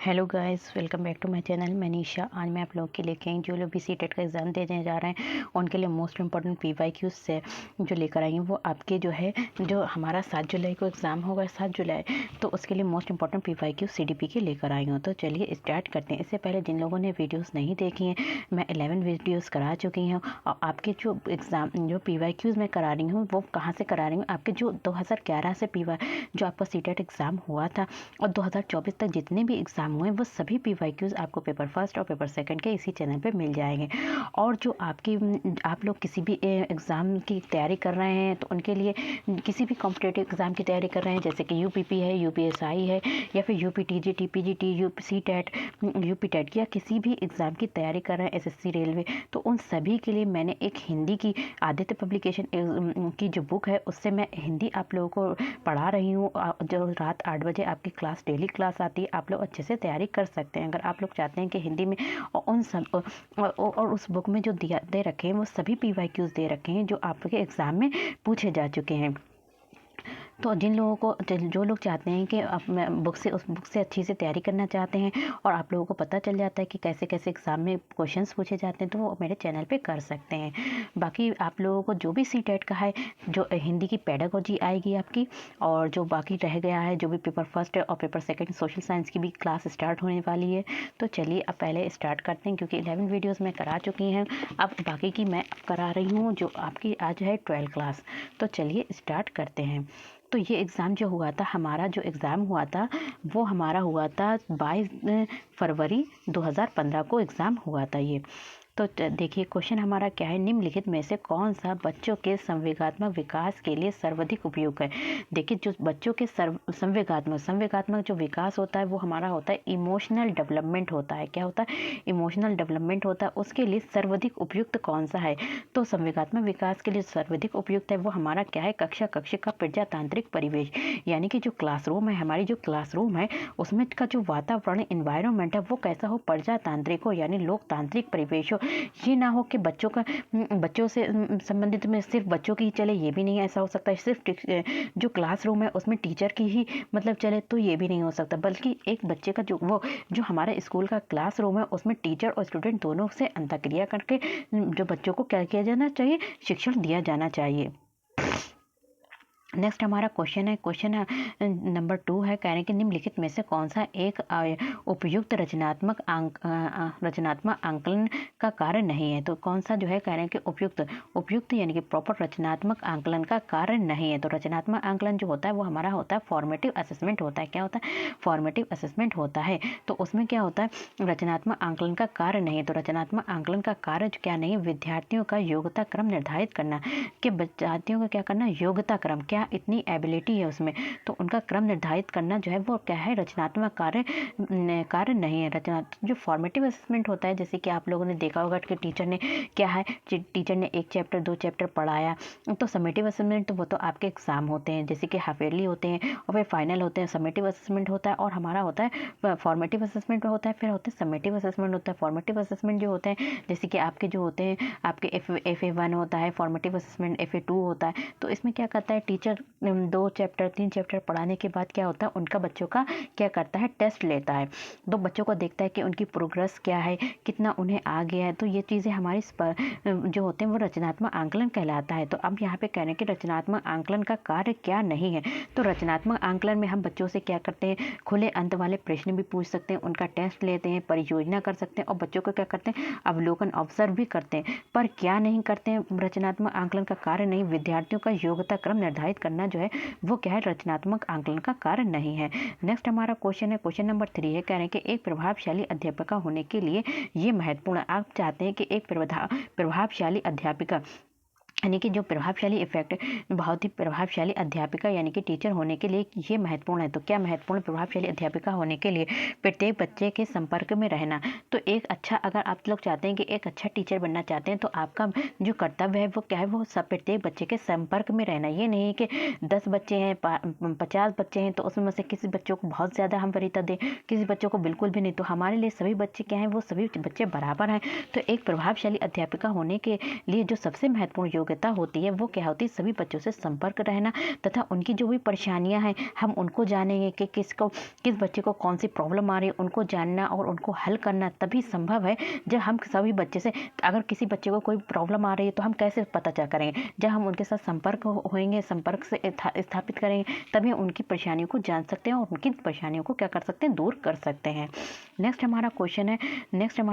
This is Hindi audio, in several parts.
Hello guys, welcome back to my channel. मैं निशा। आज मैं आप लोगों के लेके आई जो लोग भी सीटेट का एग्ज़ाम देने जा रहे हैं उनके लिए मोस्ट इंपॉर्टेंट पीवाईक्यूज से जो लेकर आई हूँ। वो आपके जो हमारा 7 जुलाई को एग्ज़ाम होगा, 7 जुलाई, तो उसके लिए मोस्ट इंपॉर्टेंट पीवाईक्यूज सीडीपी के लेकर आई हूँ। तो चलिए स्टार्ट करते हैं। इससे पहले जिन लोगों ने वीडियोज़ नहीं देखी हैं, मैं 11 वीडियोज़ करा चुकी हूँ। और आपके जो एग्ज़ाम जो पीवाईक्यूज मैं करा रही हूँ वो कहाँ से करा रही हूँ, आपके जो 2011 से जो आपका सीटेट एग्ज़ाम हुआ था और 2024 तक जितने भी एग्ज़ाम हुए वो सभी पीवाईक्यूज आपको पेपर फर्स्ट और पेपर सेकंड के इसी चैनल पे मिल जाएंगे। और जो आप लोग किसी भी एग्ज़ाम की तैयारी कर रहे हैं तो उनके लिए किसी भी कॉम्पिटेटिव एग्ज़ाम की तैयारी कर रहे हैं, जैसे कि यूपीपी है, यूपीएसआई है, या फिर यूपीटीजी, टीपीजीटी, यूपी टेट, यूपी टेट, या किसी भी एग्ज़ाम की तैयारी कर रहे हैं, एसएससी, रेलवे, तो उन सभी के लिए मैंने एक हिंदी की आदित्य पब्लिकेशन की जो बुक है उससे मैं हिंदी आप लोगों को पढ़ा रही हूँ। जो रात 8 बजे आपकी क्लास, डेली क्लास आती है, आप लोग अच्छे से तैयारी कर सकते हैं। अगर आप लोग चाहते हैं कि हिंदी में और उस बुक में जो दे रखे हैं वो सभी पीवाईक्यूज दे रखे हैं जो आपके एग्ज़ाम में पूछे जा चुके हैं। तो जो लोग चाहते हैं कि उस बुक से अच्छी से तैयारी करना चाहते हैं और आप लोगों को पता चल जाता है कि कैसे कैसे एग्ज़ाम में क्वेश्चंस पूछे जाते हैं, तो वो मेरे चैनल पे कर सकते हैं। बाकी आप लोगों को जो भी सीटेट का है, जो हिंदी की पेडागोजी आएगी आपकी, और जो बाकी रह गया है, जो भी पेपर फर्स्ट और पेपर सेकेंड सोशल साइंस की भी क्लास स्टार्ट होने वाली है। तो चलिए अब पहले स्टार्ट करते हैं, क्योंकि 11 वीडियोज़ मैं करा चुकी हैं। अब बाकी की मैं करा रही हूँ जो आपकी आज है 12 क्लास। तो चलिए स्टार्ट करते हैं। तो ये एग्ज़ाम जो हुआ था, हमारा जो एग्ज़ाम हुआ था वो हमारा हुआ था 22 फरवरी 2015 को एग्ज़ाम हुआ था ये। तो देखिए क्वेश्चन हमारा क्या है, निम्नलिखित में से कौन सा बच्चों के संवेगात्मक विकास के लिए सर्वाधिक उपयुक्त है। देखिए जो बच्चों के संवेगात्मक जो विकास होता है वो हमारा होता है इमोशनल डेवलपमेंट होता है। क्या होता है? इमोशनल डेवलपमेंट होता है। उसके लिए सर्वाधिक उपयुक्त कौन सा है? तो संवेगात्मक विकास के लिए सर्वाधिक उपयुक्त है वो हमारा क्या है, कक्षा का प्रजातांत्रिक परिवेश, यानी कि जो क्लासरूम है, हमारी जो क्लासरूम है उसमें का जो वातावरण, इन्वायरमेंट है वो कैसा हो, प्रजातांत्रिक हो, यानी लोकतांत्रिक परिवेश हो। ये ना हो कि बच्चों से संबंधित में सिर्फ बच्चों की ही चले, ये भी नहीं ऐसा हो सकता है। सिर्फ जो क्लासरूम है उसमें टीचर की ही मतलब चले, तो ये भी नहीं हो सकता। बल्कि एक बच्चे का जो हमारे स्कूल का क्लासरूम है उसमें टीचर और स्टूडेंट दोनों से अंतःक्रिया करके जो बच्चों को क्या किया जाना चाहिए, शिक्षण दिया जाना चाहिए। नेक्स्ट हमारा क्वेश्चन नंबर 2 है, कह रहे हैं कि निम्नलिखित में से कौन सा एक उपयुक्त रचनात्मक आंकलन का कार्य नहीं है। तो कौन सा जो है, कह रहे हैं कि उपयुक्त यानी कि प्रॉपर रचनात्मक आंकलन का कार्य नहीं है। तो रचनात्मक आंकलन जो होता है वो हमारा होता है फॉर्मेटिव असेसमेंट होता है। क्या होता है? फॉर्मेटिव असेसमेंट होता है। तो उसमें क्या होता है, रचनात्मक आंकलन का कार्य नहीं है। तो रचनात्मक आंकलन का कार्य क्या नहीं है, विद्यार्थियों का योग्यता क्रम निर्धारित करना, कि विद्यार्थियों का क्या करना, योग्यता क्रम, क्या इतनी एबिलिटी है उसमें, तो उनका क्रम निर्धारित करना जो है वो क्या है, रचनात्मक कार्य नहीं है। जो फॉर्मेटिव असेसमेंट होता है, जैसे कि आप लोगों ने देखा होगा कि टीचर ने 1 चैप्टर 2 चैप्टर पढ़ाया, तो समेटिव असेसमेंट तो वो तो आपके एग्जाम होते हैं, जैसे कि हाफ ईयरली होते हैं और फिर फाइनल होते हैं। समेटिव असेसमेंट होता है और हमारा होता है फॉर्मेटिव असेसमेंट होता है, फिर होते हैं समेटिव असेसमेंट होता है। फॉर्मेटिव असेसमेंट जो होते हैं, जैसे कि आपके जो होते हैं, आपके FA1 होता है, फॉर्मेटिव असेसमेंट FA2 होता है। तो इसमें क्या करता है, टीचर 2 चैप्टर 3 चैप्टर पढ़ाने के बाद क्या होता है, उनका बच्चों का क्या करता है, टेस्ट लेता है। तो बच्चों को देखता है कि उनकी प्रोग्रेस क्या है, कितना उन्हें आ गया है। तो ये चीज़ें हमारी जो होते हैं वो रचनात्मक आंकलन कहलाता है। तो अब यहाँ पे कह रहे हैं कि रचनात्मक आंकलन का कार्य क्या नहीं है। तो रचनात्मक आंकलन में हम बच्चों से क्या करते हैं, खुले अंत वाले प्रश्न भी पूछ सकते हैं, उनका टेस्ट लेते हैं, परियोजना कर सकते हैं और बच्चों को क्या करते हैं, अवलोकन ऑब्जर्व भी करते हैं। पर क्या नहीं करते हैं, रचनात्मक आंकलन का कार्य नहीं, विद्यार्थियों का योग्यता क्रम निर्धारित करना जो है वो क्या है, रचनात्मक आंकलन का कार्य नहीं है। नेक्स्ट हमारा क्वेश्चन नंबर 3 है, कह रहे हैं कि एक प्रभावशाली अध्यापिका होने के लिए ये महत्वपूर्ण है। आप चाहते हैं कि एक प्रभावशाली अध्यापिका यानी कि जो प्रभावशाली बहुत ही प्रभावशाली अध्यापिका यानी कि टीचर होने के लिए ये महत्वपूर्ण है। तो क्या महत्वपूर्ण? प्रभावशाली अध्यापिका होने के लिए प्रत्येक बच्चे के संपर्क में रहना। तो अगर आप लोग चाहते हैं कि एक अच्छा टीचर बनना चाहते हैं तो आपका जो कर्तव्य है वो क्या है, वो सब प्रत्येक बच्चे के संपर्क में रहना। ये नहीं कि 10 बच्चे हैं, 50 बच्चे हैं तो उसमें से किसी बच्चों को बहुत ज़्यादा हम वरीयता दें, किसी बच्चों को बिल्कुल भी नहीं। तो हमारे लिए सभी बच्चे क्या हैं, वो सभी बच्चे बराबर हैं। तो एक प्रभावशाली अध्यापिका होने के लिए जो सबसे महत्वपूर्ण योग्यता आवश्यकता होती है वो क्या होती है, सभी बच्चों से संपर्क रहना तथा उनकी जो भी परेशानियां हैं हम उनको जानेंगे कि किस बच्चे को कौन सी प्रॉब्लम आ रही है, उनको जानना और उनको हल करना तभी संभव है जब हम सभी बच्चे से, अगर किसी बच्चे को कोई प्रॉब्लम आ रही है तो हम कैसे पता क्या करेंगे, जब हम उनके साथ संपर्क होंगे, संपर्क से स्थापित करेंगे तभी हम उनकी परेशानियों को जान सकते हैं और उनकी परेशानियों को क्या कर सकते हैं, दूर कर सकते हैं। नेक्स्ट हमारा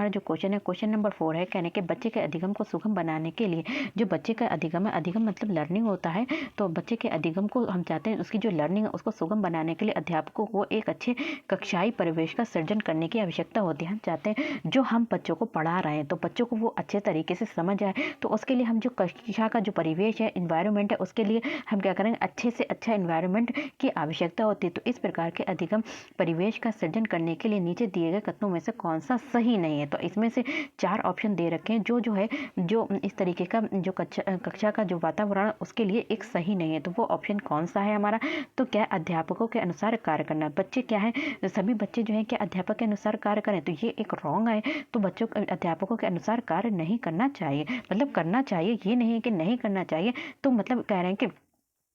जो क्वेश्चन है क्वेश्चन नंबर 4 है, कहने के बच्चे के अधिगम को सुगम बनाने के लिए जो बच्चे का अधिगम है, अधिगम मतलब लर्निंग होता है, तो बच्चे के अधिगम को हम चाहते हैं उसकी जो लर्निंग है उसको सुगम बनाने के लिए अध्यापकों को एक अच्छे कक्षाई परिवेश का सृजन करने की आवश्यकता होती है। हम चाहते हैं जो हम बच्चों को पढ़ा रहे हैं तो बच्चों को वो अच्छे तरीके से समझ आए, तो उसके लिए हम जो कक्षा का जो परिवेश है, इन्वायरमेंट है, उसके लिए हम क्या करेंगे, अच्छे से अच्छा इन्वायरमेंट की आवश्यकता होती है। तो इस प्रकार के अधिगम परिवेश का सृजन करने के लिए नीचे दिए गए कथनों में से कौन सा सही नहीं है, तो इसमें से 4 ऑप्शन दे रखे हैं जो इस तरीके का जो कक्षा का जो वातावरण उसके लिए एक सही नहीं है, तो वो ऑप्शन कौन सा है हमारा, तो क्या अध्यापकों के अनुसार कार्य करना, बच्चे क्या है, सभी बच्चे जो है क्या अध्यापक के अनुसार कार्य करें, तो ये एक रॉन्ग है। तो बच्चों अध्यापकों के अनुसार कार्य नहीं करना चाहिए, मतलब करना चाहिए, ये नहीं है कि नहीं करना चाहिए, तो मतलब कह रहे हैं कि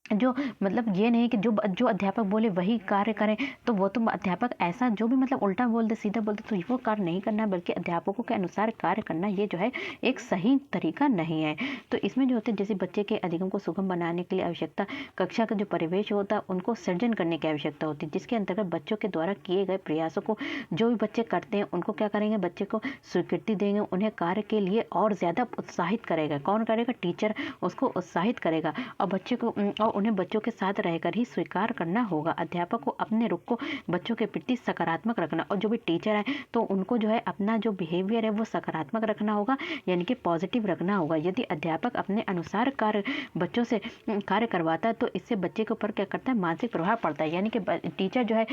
जो मतलब ये नहीं कि जो अध्यापक बोले वही कार्य करें, तो वो तो अध्यापक ऐसा जो भी मतलब उल्टा बोल दे, सीधा बोल दे, तो वो कार्य नहीं करना है, बल्कि अध्यापकों के अनुसार कार्य करना ये जो है एक सही तरीका नहीं है। तो इसमें जो होते हैं जैसे बच्चे के अधिगम को सुगम बनाने के लिए आवश्यकता, कक्षा का जो परिवेश होता है उनको सृजन करने की आवश्यकता होती है, जिसके अंतर्गत बच्चों के द्वारा किए गए प्रयासों को जो भी बच्चे करते हैं उनको क्या करेंगे, बच्चे को स्वीकृति देंगे, उन्हें कार्य के लिए और ज़्यादा उत्साहित करेगा। कौन करेगा, टीचर उसको उत्साहित करेगा और बच्चे को और उन्हें बच्चों के साथ रहकर ही स्वीकार करना होगा। अध्यापक को अपने रुख को बच्चों के प्रति सकारात्मक रखना, और जो भी टीचर है तो उनको जो है अपना जो बिहेवियर है वो सकारात्मक रखना होगा, यानी कि पॉजिटिव रखना होगा। यदि अध्यापक अपने अनुसार कार्य बच्चों से कार्य करवाता है तो इससे बच्चे के ऊपर क्या करता है, मानसिक प्रभाव पड़ता है, यानी कि टीचर जो है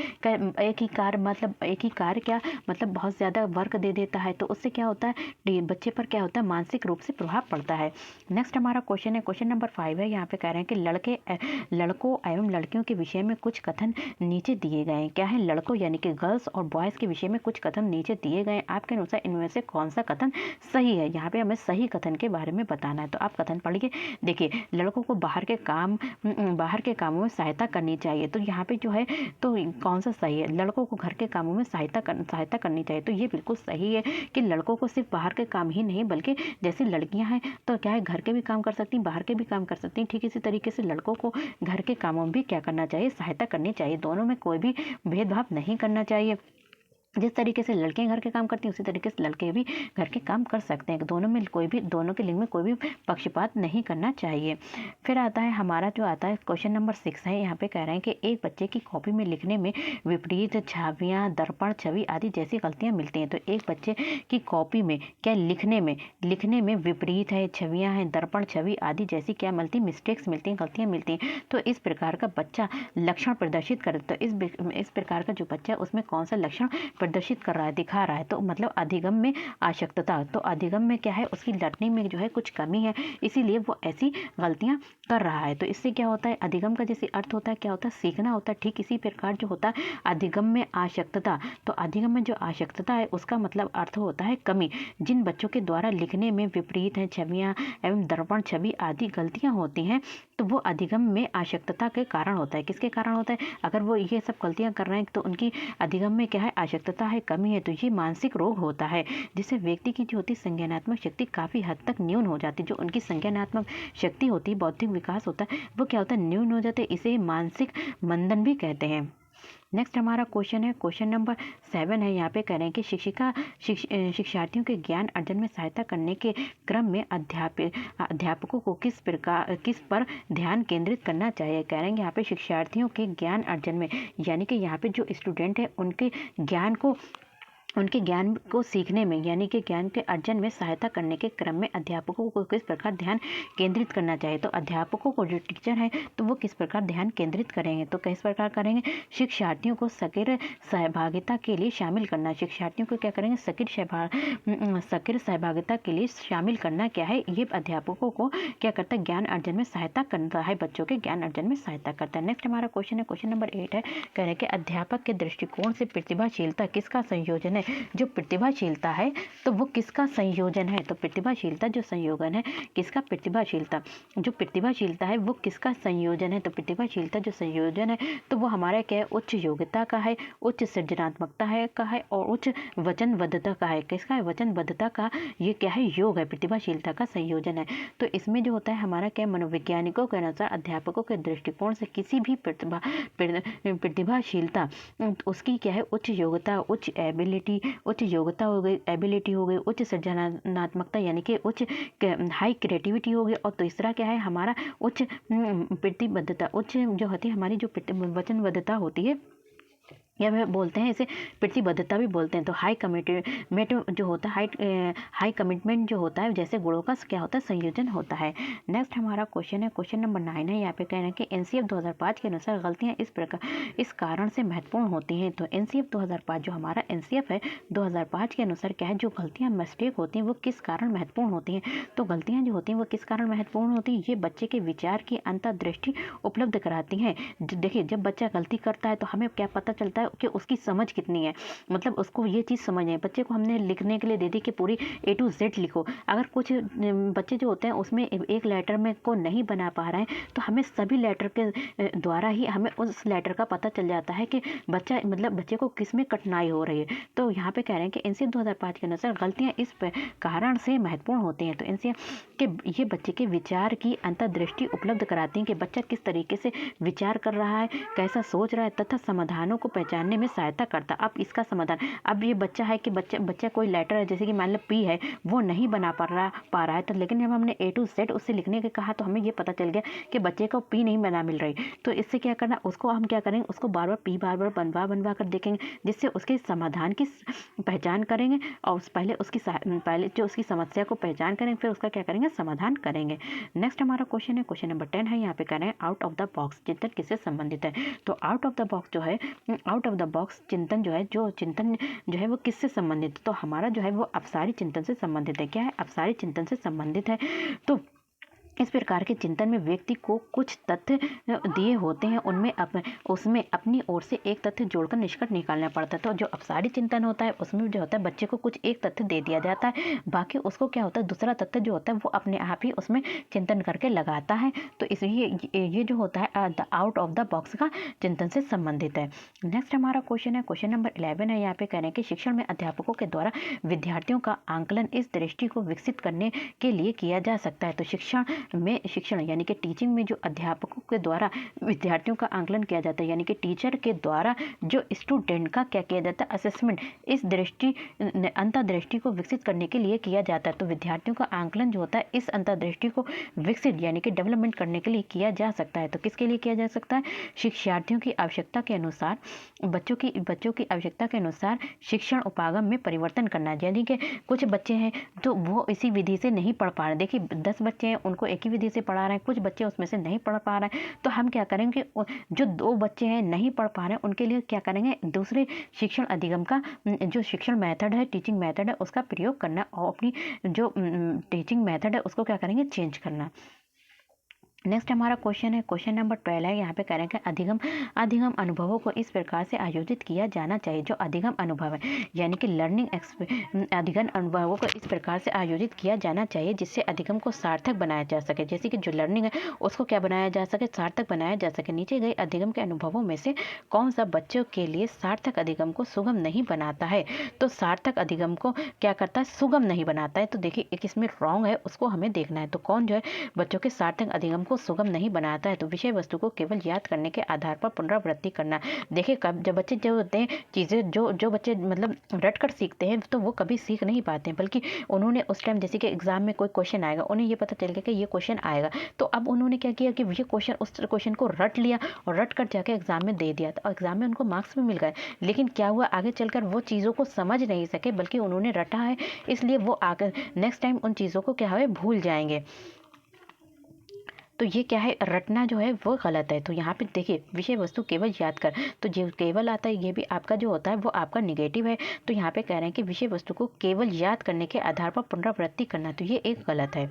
एक ही कार्य क्या मतलब बहुत ज़्यादा वर्क दे देता है, तो उससे क्या होता है, बच्चे पर क्या होता है, मानसिक रूप से प्रभाव पड़ता है। नेक्स्ट हमारा क्वेश्चन है क्वेश्चन नंबर 5 है, यहाँ पे कह रहे हैं कि लड़कों एवं लड़कियों के विषय में कुछ कथन नीचे दिए गए हैं। क्या है, लड़कों यानी कि गर्ल्स और बॉयज़ के विषय में कुछ कथन नीचे दिए गए हैं, आपके अनुसार इनमें से कौन सा कथन सही है। यहाँ पे हमें सही कथन के बारे में बताना है, तो आप कथन पढ़िए। देखिए, लड़कों को बाहर के कामों में सहायता करनी चाहिए, तो यहाँ पे जो है तो कौन सा सही है, लड़कों को घर के कामों में सहायता करनी चाहिए, तो ये बिल्कुल सही है कि लड़कों को सिर्फ बाहर के काम ही नहीं बल्कि जैसे लड़कियां हैं तो क्या है, घर के भी काम कर सकती हैं, बाहर के भी काम कर सकती हैं, ठीक इसी तरीके से लड़कों को घर के कामों में भी क्या करना चाहिए, सहायता करनी चाहिए। दोनों में कोई भी भेदभाव नहीं करना चाहिए। जिस तरीके से लड़कियां घर के काम करती हैं उसी तरीके से लड़के भी घर के काम कर सकते हैं। दोनों के लिंग में कोई भी पक्षपात नहीं करना चाहिए। फिर आता है हमारा जो आता है क्वेश्चन नंबर 6 है, यहाँ पे कह रहे हैं कि एक बच्चे की कॉपी में लिखने में विपरीत, छवियां, दर्पण, छवि आदि जैसी गलतियां मिलती हैं। तो एक बच्चे की कॉपी में क्या लिखने में विपरीत है, छवियां हैं, दर्पण, छवि आदि जैसी क्या मिलती, मिस्टेक्स मिलती हैं, गलतियां मिलती हैं। तो इस प्रकार का बच्चा लक्षण प्रदर्शित करे, तो इस प्रकार का जो बच्चा उसमें कौन सा लक्षण प्रदर्शित कर रहा है, दिखा रहा है, तो मतलब अधिगम में आवश्यकता, तो अधिगम में क्या है, उसकी लर्निंग में जो है कुछ कमी है, इसीलिए वो ऐसी गलतियां कर रहा है। तो इससे क्या होता है, अधिगम का जैसे अर्थ होता है क्या होता है, सीखना होता है, ठीक इसी प्रकार जो होता है अधिगम में आवश्यकता, तो अधिगम में जो आवश्यकता है उसका मतलब अर्थ होता है कमी। जिन बच्चों के द्वारा लिखने में विपरीत है, छवियां एवं दर्पण, छवि आदि गलतियां होती हैं, तो वो अधिगम में आवश्यकता के कारण होता है। किसके कारण होता है, अगर वो ये सब गलतियां कर रहे हैं तो उनकी अधिगम में क्या है, आवश्यकता है, कमी है, तो ये मानसिक रोग होता है, जिससे व्यक्ति की जो होती संज्ञानात्मक शक्ति काफ़ी हद तक न्यून हो जाती है। जो उनकी संज्ञानात्मक शक्ति होती है, बौद्धिक विकास होता है, वो क्या होता है, न्यून हो जाते हैं, इसे मानसिक मंदन भी कहते हैं। नेक्स्ट हमारा क्वेश्चन है क्वेश्चन नंबर 7 है, यहाँ पे कह रहे हैं कि शिक्षार्थियों के ज्ञान अर्जन में सहायता करने के क्रम में अध्यापकों को किस पर ध्यान केंद्रित करना चाहिए। कह रहे हैं यहाँ पे शिक्षार्थियों के ज्ञान अर्जन में, यानी कि यहाँ पे जो स्टूडेंट है उनके ज्ञान को सीखने में, यानी कि ज्ञान के अर्जन में सहायता करने के क्रम में अध्यापकों को किस प्रकार ध्यान केंद्रित करना चाहिए। तो अध्यापकों को जो टीचर है तो वो किस प्रकार ध्यान केंद्रित करेंगे, तो किस प्रकार करेंगे, शिक्षार्थियों को सक्रिय सहभागिता के लिए शामिल करना। शिक्षार्थियों को क्या करेंगे, सक्रिय सहभागिता के लिए शामिल करना क्या है, ये अध्यापकों को क्या करता है, ज्ञान अर्जन में सहायता करता है, बच्चों के ज्ञान अर्जन में सहायता करता है। नेक्स्ट हमारा क्वेश्चन है क्वेश्चन नंबर 8 है, कह रहे हैं कि अध्यापक के दृष्टिकोण से प्रतिभाशीलता किसका संयोजन है, जो प्रतिभाशीलता है तो वो किसका संयोजन है? तो प्रतिभाशीलता जो संयोजन है किसका? प्रतिभाशीलता। जो प्रतिभाशीलता है वो किसका संयोजन है? तो प्रतिभाशीलता जो संयोजन है तो वो हमारा क्या है? उच्च योग्यता का है, उच्च सृजनात्मकता है का है और उच्च वचनबद्धता का है। किसका है? वचनबद्धता का ये क्या है? योग है, प्रतिभाशीलता का संयोजन है। तो इसमें जो होता है हमारा क्या, मनोवैज्ञानिकों के अनुसार अध्यापकों के दृष्टिकोण से किसी भी प्रतिभाशीलता उसकी क्या है? उच्च योग्यता, उच्च एबिलिटी, उच्च योग्यता हो गई, एबिलिटी हो गई, उच्च सृजनात्मकता यानी कि उच्च हाई क्रिएटिविटी हो गई, और तीसरा क्या है हमारा? उच्च प्रतिबद्धता। उच्च जो होती है हमारी जो वचनबद्धता होती है या वे बोलते हैं इसे प्रतिबद्धता भी बोलते हैं। तो हाई कमिटमेंट जो होता है, हाई कमिटमेंट जो होता है जैसे गुणों का क्या होता है? संयोजन होता है। नेक्स्ट हमारा क्वेश्चन है, क्वेश्चन नंबर 9 है। यहाँ पे कह रहे हैं कि एनसीएफ 2005 के अनुसार गलतियाँ इस कारण से महत्वपूर्ण होती हैं। तो एनसीएफ 2005 जो हमारा एनसीएफ है 2005 के अनुसार क्या है? जो गलतियाँ मिस्टेक होती हैं वो किस कारण महत्वपूर्ण होती हैं? तो गलतियाँ जो होती हैं वो किस कारण महत्वपूर्ण होती हैं? ये बच्चे के विचार की अंतर्दृष्टि उपलब्ध कराती हैं। देखिए जब बच्चा गलती करता है तो हमें क्या पता चलता है कि उसकी समझ कितनी है, मतलब उसको ये चीज़ समझ है। बच्चे को हमने लिखने के लिए दे दी कि पूरी A to Z लिखो। अगर कुछ बच्चे जो होते हैं उसमें एक लेटर में को नहीं बना पा रहे हैं तो हमें सभी लेटर के द्वारा ही हमें उस लेटर का पता चल जाता है कि बच्चा मतलब बच्चे को किस में कठिनाई हो रही है। तो यहाँ पे कह रहे हैं कि एनसीएफ 2005 के अनुसार गलतियाँ इस कारण से महत्वपूर्ण होती हैं। तो एनसीएफ के ये बच्चे के विचार की अंतर्दृष्टि उपलब्ध कराती हैं कि बच्चा किस तरीके से विचार कर रहा है, कैसा सोच रहा है तथा समाधानों को पहचानने में सहायता करता। अब इसका समाधान, अब ये बच्चा है कि बच्चा कोई लेटर है जैसे कि मान लो P है वो नहीं बना पा रहा है, तो लेकिन जब हमने A to Z उससे लिखने के कहा तो हमें ये पता चल गया कि बच्चे को P नहीं बना मिल रही। तो इससे क्या करना, उसको हम क्या करेंगे, उसको बार बार P बार बनवा कर देखेंगे जिससे उसके समाधान की पहचान करेंगे और पहले जो उसकी समस्या को पहचान करेंगे फिर उसका क्या करेंगे, समाधान करेंगे। नेक्स्ट हमारा क्वेश्चन है, क्वेश्चन नंबर 10 है। यहाँ पे कह रहे हैं आउट ऑफ द बॉक्स चिंतन किससे संबंधित है? तो आउट ऑफ द बॉक्स जो है, आउट ऑफ द बॉक्स चिंतन जो है वो किससे संबंधित है? तो हमारा जो है वो अपसारी चिंतन से संबंधित है। क्या है? अपसारी चिंतन से संबंधित है। तो इस प्रकार के चिंतन में व्यक्ति को कुछ तथ्य दिए होते हैं, उसमें अपनी ओर से एक तथ्य जोड़कर निष्कर्ष निकालना पड़ता है। तो जो अपसारी चिंतन होता है उसमें जो होता है बच्चे को कुछ एक तथ्य दे दिया जाता है, बाकी उसको क्या होता है दूसरा तथ्य जो होता है वो अपने आप ही उसमें चिंतन करके लगाता है। तो इसलिए ये जो होता है आउट ऑफ द बॉक्स का चिंतन से संबंधित है। नेक्स्ट हमारा क्वेश्चन है, क्वेश्चन नंबर 11 है। यहाँ पे कह रहे हैं कि शिक्षण में अध्यापकों के द्वारा विद्यार्थियों का आंकलन इस दृष्टि को विकसित करने के लिए किया जा सकता है। तो शिक्षण यानी कि टीचिंग में जो अध्यापकों के द्वारा विद्यार्थियों का आंकलन किया जाता है, यानी कि टीचर के द्वारा जो स्टूडेंट का क्या किया जाता है, असेसमेंट, इस अंतर्दृष्टि को विकसित करने के लिए किया जाता है। तो विद्यार्थियों का आंकलन जो होता है इस अंतर्दृष्टि को विकसित यानी कि डेवलपमेंट करने के लिए किया जा सकता है। तो किसके लिए किया जा सकता है? शिक्षार्थियों की आवश्यकता के अनुसार, बच्चों की आवश्यकता के अनुसार शिक्षण उपागम में परिवर्तन करना। यानी कि कुछ बच्चे हैं तो वो इसी विधि से नहीं पढ़ पा रहे। देखिए 10 बच्चे हैं उनको एक ही विधि से पढ़ा रहे हैं, कुछ बच्चे उसमें से नहीं पढ़ पा रहे हैं, तो हम क्या करेंगे, जो 2 बच्चे हैं नहीं पढ़ पा रहे हैं उनके लिए क्या करेंगे, दूसरे शिक्षण अधिगम का जो शिक्षण मेथड है, टीचिंग मेथड है उसका प्रयोग करना और अपनी जो टीचिंग मेथड है उसको क्या करेंगे, चेंज करना। नेक्स्ट हमारा क्वेश्चन है, क्वेश्चन नंबर 12 है। यहाँ पे कह रहे हैं कि अधिगम अनुभवों को इस प्रकार से आयोजित किया जाना चाहिए। जो अधिगम अनुभव है यानी कि अधिगम अनुभवों को इस प्रकार से आयोजित किया जाना चाहिए जिससे अधिगम को सार्थक बनाया जा सके। जैसे कि जो लर्निंग है उसको क्या बनाया जा सके, सार्थक बनाया जा सके। नीचे गए अधिगम के अनुभवों में से कौन सा बच्चों के लिए सार्थक अधिगम को सुगम नहीं बनाता है? तो सार्थक अधिगम को क्या करता है, सुगम नहीं बनाता है। तो देखिए एक इसमें रॉन्ग है, उसको हमें देखना है। तो कौन जो है बच्चों के सार्थक अधिगम को सुगम नहीं बनाता है? तो विषय वस्तु को केवल याद करने के आधार पर पुनरावृत्ति करना। देखिए कब जब बच्चे जो होते हैं चीज़ें जो बच्चे मतलब रट कर सीखते हैं तो वो कभी सीख नहीं पाते हैं, बल्कि उन्होंने उस टाइम जैसे कि एग्जाम में कोई क्वेश्चन आएगा, उन्हें ये पता चल गया कि ये क्वेश्चन आएगा, तो अब उन्होंने क्या किया कि ये क्वेश्चन उस क्वेश्चन को रट लिया और रट कर जाके एग्जाम में दे दिया। तो एग्जाम में उनको मार्क्स भी मिल गए, लेकिन क्या हुआ आगे चलकर वो चीज़ों को समझ नहीं सके, बल्कि उन्होंने रटा है इसलिए वो आगे नेक्स्ट टाइम उन चीज़ों को क्या है भूल जाएंगे। तो ये क्या है, रटना जो है वो गलत है। तो यहाँ पे देखिए विषय वस्तु केवल याद कर, तो जो केवल आता है ये भी आपका जो होता है वो आपका निगेटिव है। तो यहाँ पे कह रहे हैं कि विषय वस्तु को केवल याद करने के आधार पर पुनरावृत्ति करना, तो ये एक गलत है।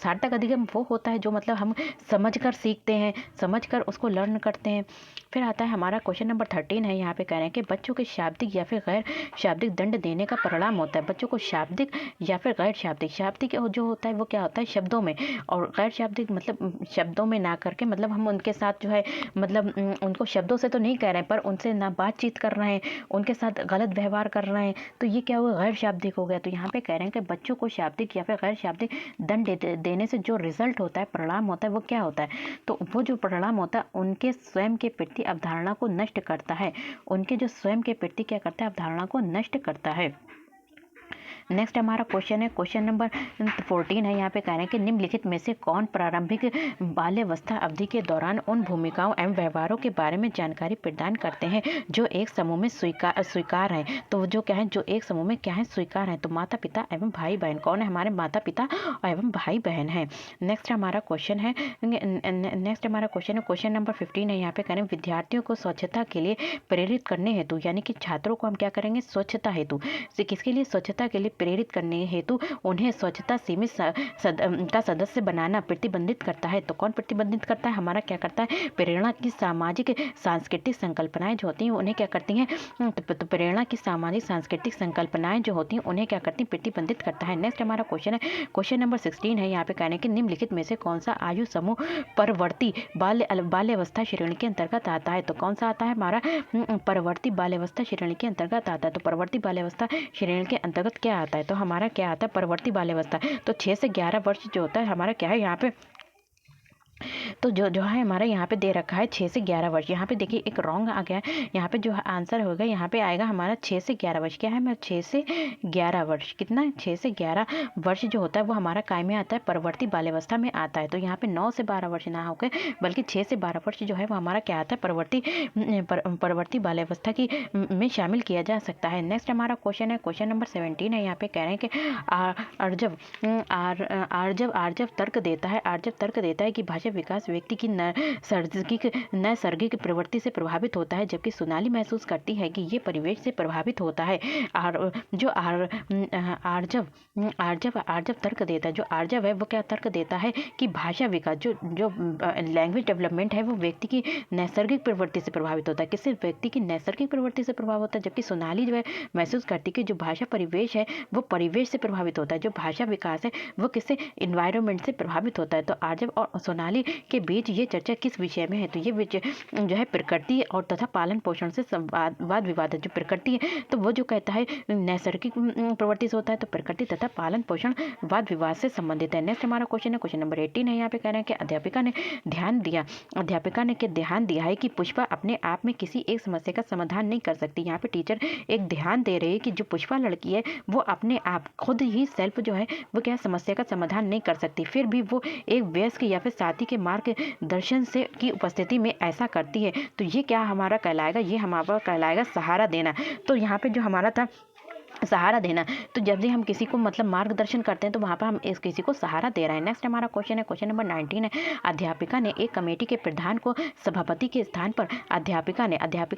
सार्थक अधिगम वो होता है जो मतलब हम समझकर सीखते हैं, समझकर उसको लर्न करते हैं। फिर आता है हमारा क्वेश्चन नंबर 13 है। यहाँ पे कह रहे हैं कि बच्चों के शाब्दिक या फिर गैर शाब्दिक दंड देने का परिणाम होता है। बच्चों को शाब्दिक या फिर गैर शाब्दिक, शाब्दिक जो होता है वो क्या होता है, शब्दों में, और गैर शाब्दिक मतलब शब्दों में ना करके, मतलब हम उनके साथ जो है मतलब उनको शब्दों से तो नहीं कह रहे हैं पर उनसे ना बातचीत कर रहे हैं, उनके साथ गलत व्यवहार कर रहे हैं, तो ये क्या हुआ, गैर शाब्दिक हो गया। तो यहाँ पे कह रहे हैं कि बच्चों को शाब्दिक या फिर गैर शाब्दिक दंड देने से जो रिजल्ट होता है, परिणाम होता है, वो क्या होता है, तो वो जो परिणाम होता है उनके स्वयं के प्रति अवधारणा को नष्ट करता है। उनके जो स्वयं के प्रति क्या करता है, अवधारणा को नष्ट करता है। नेक्स्ट हमारा क्वेश्चन है, क्वेश्चन नंबर 14 है। यहाँ पे कह रहे हैं कि निम्नलिखित में से कौन प्रारंभिक बाल्यावस्था अवधि के दौरान उन भूमिकाओं एवं व्यवहारों के बारे में जानकारी प्रदान करते हैं जो एक समूह में स्वीकार हैं। तो जो क्या है, जो एक समूह में क्या है, स्वीकार है। तो माता पिता एवं भाई बहन, कौन है, हमारे माता पिता एवं भाई बहन है। नेक्स्ट हमारा क्वेश्चन है, क्वेश्चन नंबर 15 है। यहाँ पे कह रहे हैं विद्यार्थियों को स्वच्छता के लिए प्रेरित करने हेतु, यानी कि छात्रों को हम क्या करेंगे, स्वच्छता हेतु, किसके लिए, स्वच्छता के लिए प्रेरित करने हेतु उन्हें स्वच्छता समिति का सदस्य बनाना प्रतिबंधित करता है। तो कौन प्रतिबंधित करता है, हमारा क्या करता है, प्रेरणा की सामाजिक सांस्कृतिक संकल्पनाएं जो होती हैं उन्हें क्या करती हैं, तो प्रेरणा की सामाजिक सांस्कृतिक संकल्पनाएं जो होती हैं उन्हें क्या करती हैं, प्रतिबंधित करता है। नेक्स्ट हमारा क्वेश्चन है, क्वेश्चन नंबर 16 है। यहाँ पे कहने कि निम्नलिखित में से कौन सा आयु समूह परवर्ती बाल्यावस्था श्रेणी के अंतर्गत आता है। तो कौन सा आता है, हमारा परवर्ती बाल्यावस्था श्रेणी के अंतर्गत आता है। तो परवर्ती बाल्यावस्था श्रेणी के अंतर्गत क्या आता है, तो हमारा क्या आता है, परवर्ती बाल्यावस्था। तो 6 से 11 वर्ष जो होता है हमारा क्या है यहाँ पे, तो जो है हमारा यहाँ पे दे रखा है 6 से 11 वर्ष। यहाँ पे देखिए एक रॉन्ग आ गया, यहाँ पे जो आंसर होगा यहाँ पे आएगा हमारा 6 से 11 वर्ष। क्या है, मैं 6 से 11 वर्ष, कितना, 6 से 11 वर्ष जो होता है वो हमारा काय में आता है, परवर्ती बाल्यावस्था में आता है। तो यहाँ पे 9 से 12 वर्ष ना होकर बल्कि 6 से 12 वर्ष जो है वो हमारा क्या आता है, परवर्ती बाल्यावस्था की में शामिल किया जा सकता है। नेक्स्ट हमारा क्वेश्चन है, क्वेश्चन नंबर 17 है। यहाँ पे कह रहे हैं कि आर्जव तर्क देता है कि भाषा विकास व्यक्ति की नैसर्गिक प्रवृत्ति से प्रभावित होता है, जबकि सोनाली महसूस करती है कि ये परिवेश से प्रभावित होता है। आर्जव तर्क देता है, जो आर्जव है वो क्या तर्क देता है कि भाषा विकास जो लैंग्वेज डेवलपमेंट है वो व्यक्ति की नैसर्गिक प्रवृत्ति से प्रभावित होता है, किससे, व्यक्ति की नैसर्गिक प्रवृत्ति से प्रभावित होता है। जबकि सोनाली जो है महसूस करती है कि जो भाषा परिवेश है वो परिवेश से प्रभावित होता है, जो भाषा विकास है वो किससे, इन्वायरमेंट से प्रभावित होता है। तो आर्जव और सोनाली के बीच ये चर्चा किस विषय में है, तो ये जो है प्रकृति और तथा पालन पोषण से वाद विवाद है। जो प्रकृति है तो वो जो कहता है नैसर्गिक प्रवृत्ति से होता है, तो प्रकृति तथा पालन पोषण वाद विवाद से संबंधित है। नेक्स्ट हमारा क्वेश्चन है, क्वेश्चन नंबर 18 है। यहाँ पे कह रहे हैं कि अध्यापिका ने ध्यान दिया है कि पुष्पा अपने आप में किसी एक समस्या का समाधान नहीं कर सकती। यहाँ पे टीचर एक ध्यान दे रहे हैं कि जो पुष्पा लड़की है वो अपने आप खुद ही सेल्फ जो है वो क्या समस्या का समाधान नहीं कर सकती, फिर भी वो एक वयस्क या फिर साथी के मार्गदर्शन से की उपस्थिति में ऐसा करती है। तो ये क्या हमारा कहलाएगा, ये हमारा कहलाएगा सहारा देना। तो यहाँ पे जो हमारा था सहारा देना, तो जब भी हम किसी को मतलब मार्गदर्शन करते हैं तो वहाँ पर हम इस किसी को सहारा दे रहे हैं। नेक्स्ट हमारा क्वेश्चन है, क्वेश्चन नंबर 19 है। अध्यापिका ने एक कमेटी के प्रधान को सभापति के स्थान पर, अध्यापिका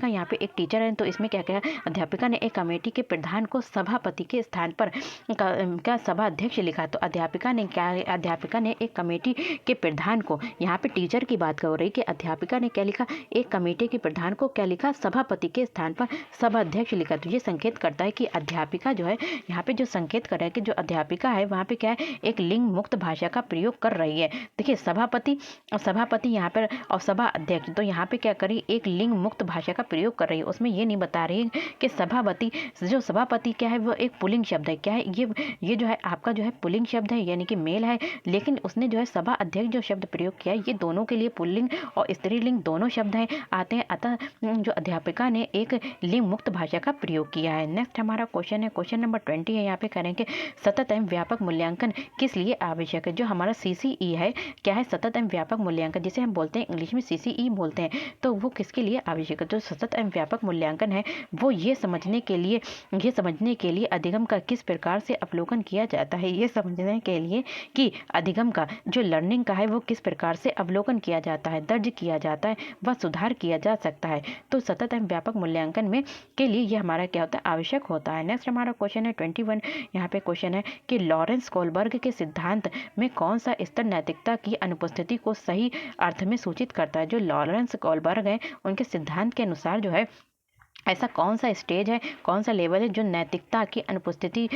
यहाँ पे एक टीचर है तो इसमें क्या कहा, अध्यापिका ने एक कमेटी के प्रधान को सभापति के स्थान पर का सभा अध्यक्ष लिखा। तो अध्यापिका ने एक कमेटी के प्रधान को, यहाँ पे टीचर की बात कर रही कि अध्यापिका ने क्या लिखा, एक कमेटी के प्रधान को क्या लिखा, सभापति के स्थान पर सभा अध्यक्ष लिखा। तो ये संकेत करता है कि अध्यापिका जो है यहाँ पे जो संकेत कर रहा है कि जो अध्यापिका है वहाँ पे क्या है, एक लिंग मुक्त भाषा का प्रयोग कर रही है। देखिए सभापति यहाँ पर और सभा अध्यक्ष, तो यहाँ पे क्या करी, एक लिंग मुक्त भाषा का प्रयोग कर रही है। उसमें ये नहीं बता रही कि सभापति क्या है वो एक पुल्लिंग शब्द है, क्या है ये जो है आपका जो है पुल्लिंग शब्द है यानी कि मेल है, लेकिन उसने जो है सभा अध्यक्ष जो शब्द प्रयोग किया है ये दोनों के लिए पुल्लिंग और स्त्रीलिंग दोनों शब्द हैं आते हैं, अतः जो अध्यापिका ने एक लिंग मुक्त भाषा का प्रयोग किया है। नेक्स्ट हमारा क्वेश्चन क्वेश्चन है क्वेश्चन नंबर 20 है। यहाँ पे करेंगे सतत एवं व्यापक मूल्यांकन किस लिए आवश्यक है। जो हमारा CCE है क्या है, सतत एवं व्यापक मूल्यांकन, जिसे हम बोलते हैं इंग्लिश में CCE बोलते हैं, तो वो किसके लिए आवश्यक है। जो सतत एवं व्यापक मूल्यांकन है वो ये समझने के लिए अधिगम का किस प्रकार से अवलोकन किया जाता है, ये समझने के लिए कि अधिगम का जो लर्निंग का है वो किस प्रकार से अवलोकन किया जाता है, दर्ज किया जाता है, व सुधार किया जा सकता है। तो सतत एवं व्यापक मूल्यांकन में के लिए ये हमारा क्या होता है, आवश्यक होता है। नेक्स्ट हमारा क्वेश्चन है 21। यहाँ पे क्वेश्चन है कि लॉरेंस कोलबर्ग के सिद्धांत में कौन सा स्तर नैतिकता की अनुपस्थिति को सही अर्थ में सूचित करता है। जो लॉरेंस कोलबर्ग है उनके सिद्धांत के अनुसार जो है ऐसा कौन सा स्टेज है, कौन सा लेवल है जो नैतिकता की अनुपस्थिति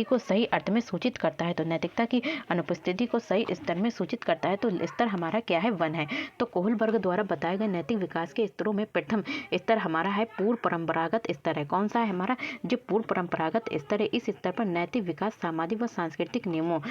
को सही अर्थ में सूचित करता है। तो नैतिकता की अनुपस्थिति को सही स्तर में सूचित करता है, तो स्तर हमारा क्या है, 1 है। तो कोहलबर्ग द्वारा बताए गए नैतिक विकास के स्तरों में प्रथम स्तर हमारा है पूर्व परंपरागत स्तर है। कौन सा है हमारा, जो पूर्व परंपरागत स्तर है। इस स्तर पर नैतिक विकास सामाजिक व सांस्कृतिक नियमों,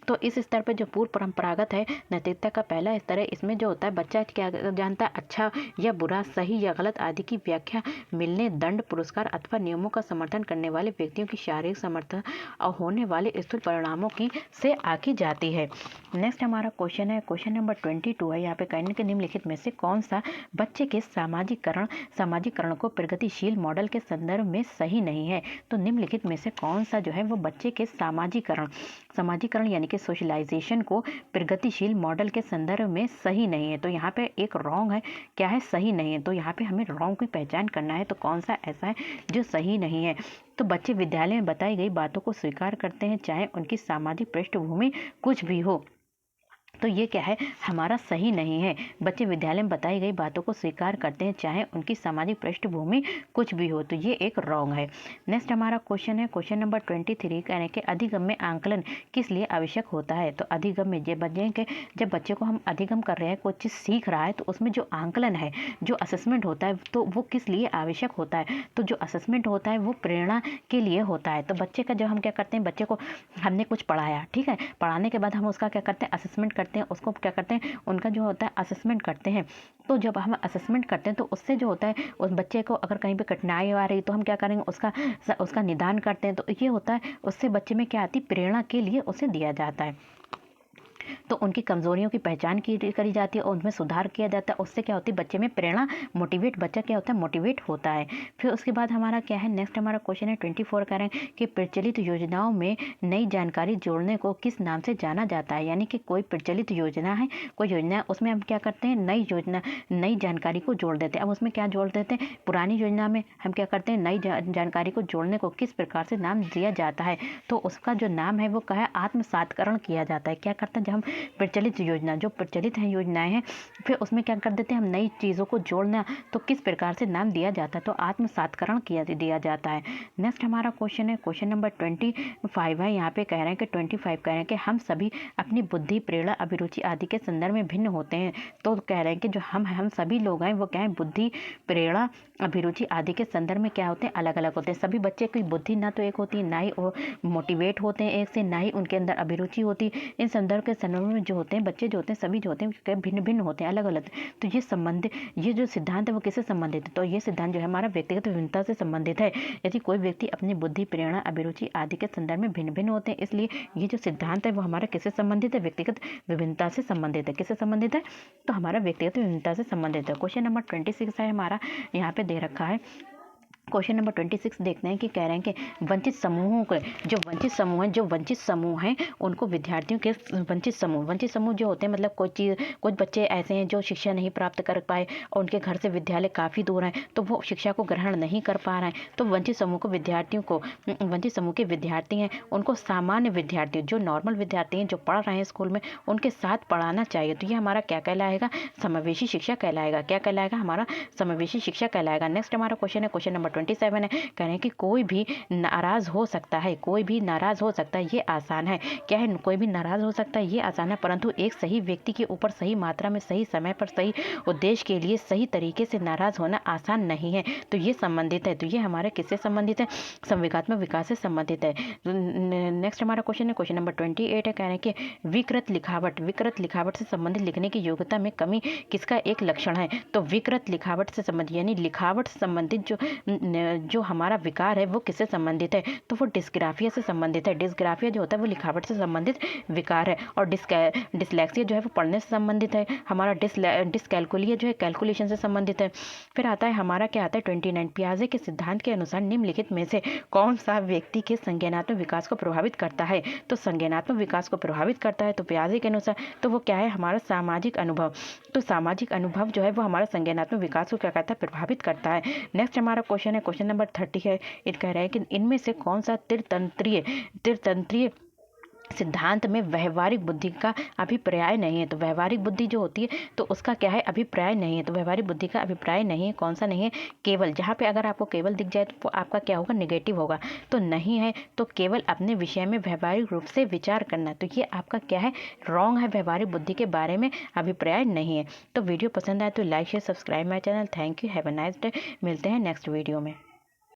तो इस स्तर पर जो पूर्व परंपरागत है नैतिकता का पहला स्तर है, इसमें जो होता है बच्चा क्या जानता है, अच्छा या बुरा, सही या गलत आदि की व्याख्या मिलने, दंड, पुरस्कार अथवा नियमों का समर्थन करने वाले व्यक्तियों की शारीरिक समर्थन और होने वाले स्थूल परिणामों की से आकी जाती है। नेक्स्ट हमारा क्वेश्चन है क्वेश्चन नंबर 22 है। यहाँ पे कहने के निम्नलिखित में से कौन सा बच्चे के सामाजिकरण को प्रगतिशील मॉडल के संदर्भ में सही नहीं है। तो निम्नलिखित में से कौन सा जो है वो बच्चे के सामाजिकरण यानी कि सोशलाइजेशन को प्रगतिशील मॉडल के संदर्भ में सही नहीं है। तो यहाँ पे एक रॉन्ग है, क्या है, सही नहीं है। तो यहाँ पे हमें रॉन्ग की पहचान करना है, तो कौन सा ऐसा है जो सही नहीं है। तो बच्चे विद्यालय में बताई गई बातों को स्वीकार करते हैं चाहे उनकी सामाजिक पृष्ठभूमि कुछ भी हो। तो ये क्या है, हमारा सही नहीं है। बच्चे विद्यालय में बताई गई बातों को स्वीकार करते हैं चाहे उनकी सामाजिक पृष्ठभूमि कुछ भी हो, तो ये एक रॉन्ग है। नेक्स्ट हमारा क्वेश्चन है क्वेश्चन नंबर 23, कहने के अधिगम में आंकलन किस लिए आवश्यक होता है। तो अधिगम में जब बच्चे को हम अधिगम कर रहे हैं, कोई चीज़ सीख रहा है, तो उसमें जो आंकलन है, जो असेसमेंट होता है, तो वो किस लिए आवश्यक होता है। तो जो असेसमेंट होता है वो प्रेरणा के लिए होता है। तो बच्चे का जब हम क्या करते हैं, बच्चे को हमने कुछ पढ़ाया, ठीक है, पढ़ाने के बाद हम उसका क्या करते हैं, असेसमेंट करते हैं, उसको क्या करते हैं, उनका जो होता है असेसमेंट करते हैं। तो जब हम असेसमेंट करते हैं तो उससे जो होता है, उस बच्चे को अगर कहीं पे कठिनाई आ रही तो हम क्या करेंगे, उसका निदान करते हैं। तो ये होता है, उससे बच्चे में क्या आती, प्रेरणा के लिए उसे दिया जाता है। तो उनकी कमजोरियों की पहचान करी जाती है और उनमें सुधार किया जाता है। उससे क्या होती है, बच्चे में प्रेरणा, बच्चा क्या होता है, मोटिवेट होता है। फिर उसके बाद हमारा क्या है, नेक्स्ट हमारा क्वेश्चन है 24 कह रहे हैं कि प्रचलित योजनाओं में नई जानकारी जोड़ने को किस नाम से जाना जाता है। यानी कि कोई प्रचलित योजना है, कोई योजना है, उसमें हम क्या करते हैं, नई जानकारी को जोड़ देते हैं। अब उसमें क्या जोड़ देते हैं, पुरानी योजना में हम क्या करते हैं, नई जानकारी को जोड़ने को किस प्रकार से नाम दिया जाता है। तो उसका जो नाम है वो क्या है, आत्मसातकरण किया जाता है। क्या करते हैं, जब हम प्रचलित योजना, जो प्रचलित है योजनाएं हैं, फिर उसमें क्या कर देते हैं हम, नई चीज़ों को जोड़ना, तो किस प्रकार से नाम दिया जाता है, तो आत्मसातकरण दिया जाता है। नेक्स्ट हमारा क्वेश्चन है क्वेश्चन नंबर 25 है। यहाँ पे कह रहे हैं कि 25 कह रहे हैं कि हम सभी अपनी बुद्धि, प्रेरणा, अभिरुचि आदि के संदर्भ में भिन्न होते हैं। तो कह रहे हैं कि जो हम सभी लोग हैं वो क्या है, बुद्धि, प्रेरणा, अभिरुचि आदि के संदर्भ में क्या होते हैं, अलग अलग होते हैं। सभी बच्चे की बुद्धि ना तो एक होती है, ना ही वो मोटिवेट होते हैं एक से, ना ही उनके अंदर अभिरुचि होती। इन संदर्भ के संदर्भ में जो होते हैं, बच्चे जो होते हैं, सभी जो होते हैं भिन्न भिन्न होते हैं, अलग अलग। तो ये जो सिद्धांत है वो किससे संबंधित है, तो ये सिद्धांत जो है हमारा व्यक्तिगत विभिन्नता से संबंधित है। यदि कोई व्यक्ति अपनी बुद्धि, प्रेरणा, अभिरुचि आदि के संदर्भ में भिन्न भिन्न होते हैं, इसलिए ये जो सिद्धांत है वो हमारा किससे संबंधित है, व्यक्तिगत विभिन्नता से संबंधित है। किससे संबंधित है, तो हमारा व्यक्तिगत विभिन्नता से संबंधित है। क्वेश्चन नंबर 26 है हमारा, यहाँ पे दे रखा है। क्वेश्चन नंबर 26 देखते हैं कि कह रहे हैं कि वंचित समूहों के जो वंचित समूह हैं उनको विद्यार्थियों के वंचित समूह जो होते हैं, मतलब कुछ बच्चे ऐसे हैं जो शिक्षा नहीं प्राप्त कर पाए और उनके घर से विद्यालय काफ़ी दूर हैं, तो वो शिक्षा को ग्रहण नहीं कर पा रहे हैं। तो वंचित समूह के विद्यार्थी हैं, उनको सामान्य विद्यार्थी, जो नॉर्मल विद्यार्थी हैं, जो पढ़ रहे हैं स्कूल में, उनके साथ पढ़ाना चाहिए। तो ये हमारा क्या कहलाएगा, समावेशी शिक्षा कहलाएगा। क्या कहलाएगा, हमारा समावेशी शिक्षा कहलाएगा। नेक्स्ट हमारा क्वेश्चन है क्वेश्चन नंबर 27 है। कह रहे हैं कि कोई भी नाराज हो सकता है, ये आसान है। क्या है, कोई भी नाराज हो सकता है, ये आसान है, परंतु एक सही व्यक्ति के ऊपर सही मात्रा में, सही समय पर, सही उद्देश्य के लिए सही तरीके से नाराज होना आसान नहीं है। तो ये संबंधित है। तो ये हमारे किससे संबंधित है, संवेगात्मक विकास से संबंधित है। नेक्स्ट हमारा क्वेश्चन है क्वेश्चन नंबर 28 है। कह रहे हैं कि विकृत लिखावट से संबंधित लिखने की योग्यता में कमी किसका एक लक्षण है। तो विकृत लिखावट से संबंधित, यानी लिखावट से संबंधित जो जो हमारा विकार है वो किससे संबंधित है, तो वो डिस्ग्राफिया से संबंधित है। डिस्ग्राफिया जो होता है वो लिखावट से संबंधित विकार है, और डिसलेक्सिया जो है वो पढ़ने से संबंधित है। हमारा डिसकैलकुलिया जो है कैलकुलेशन से संबंधित है। फिर आता है हमारा क्या आता है 29, पियाजे के सिद्धांत के अनुसार निम्नलिखित में से कौन सा व्यक्ति के संज्ञानात्मक विकास को प्रभावित करता है, तो संज्ञानात्मक विकास को प्रभावित करता है तो पियाजे के अनुसार तो वो क्या है, हमारा सामाजिक अनुभव। तो सामाजिक अनुभव जो है वो हमारा संज्ञानात्मक विकास को क्या करता है, प्रभावित करता है। नेक्स्ट हमारा क्वेश्चन है, क्वेश्चन नंबर 30 है। ये कह रहा है कि इनमें से कौन सा तीर्थतंत्रीय सिद्धांत में व्यवहारिक बुद्धि का अभिप्राय नहीं है, तो व्यवहारिक बुद्धि जो होती है तो उसका क्या है, अभिप्राय नहीं है। तो व्यवहारिक बुद्धि का अभिप्राय नहीं है, कौन सा नहीं है, केवल। जहाँ पे अगर आपको केवल दिख जाए तो वो आपका क्या होगा, नेगेटिव होगा। तो नहीं है, तो केवल अपने विषय में व्यवहारिक रूप से विचार करना, तो ये आपका क्या है, रॉन्ग है। व्यवहारिक बुद्धि के बारे में अभिप्राय नहीं है। तो वीडियो पसंद आए तो like share subscribe my channel. Thank you, have a nice day. मिलते हैं नेक्स्ट वीडियो में।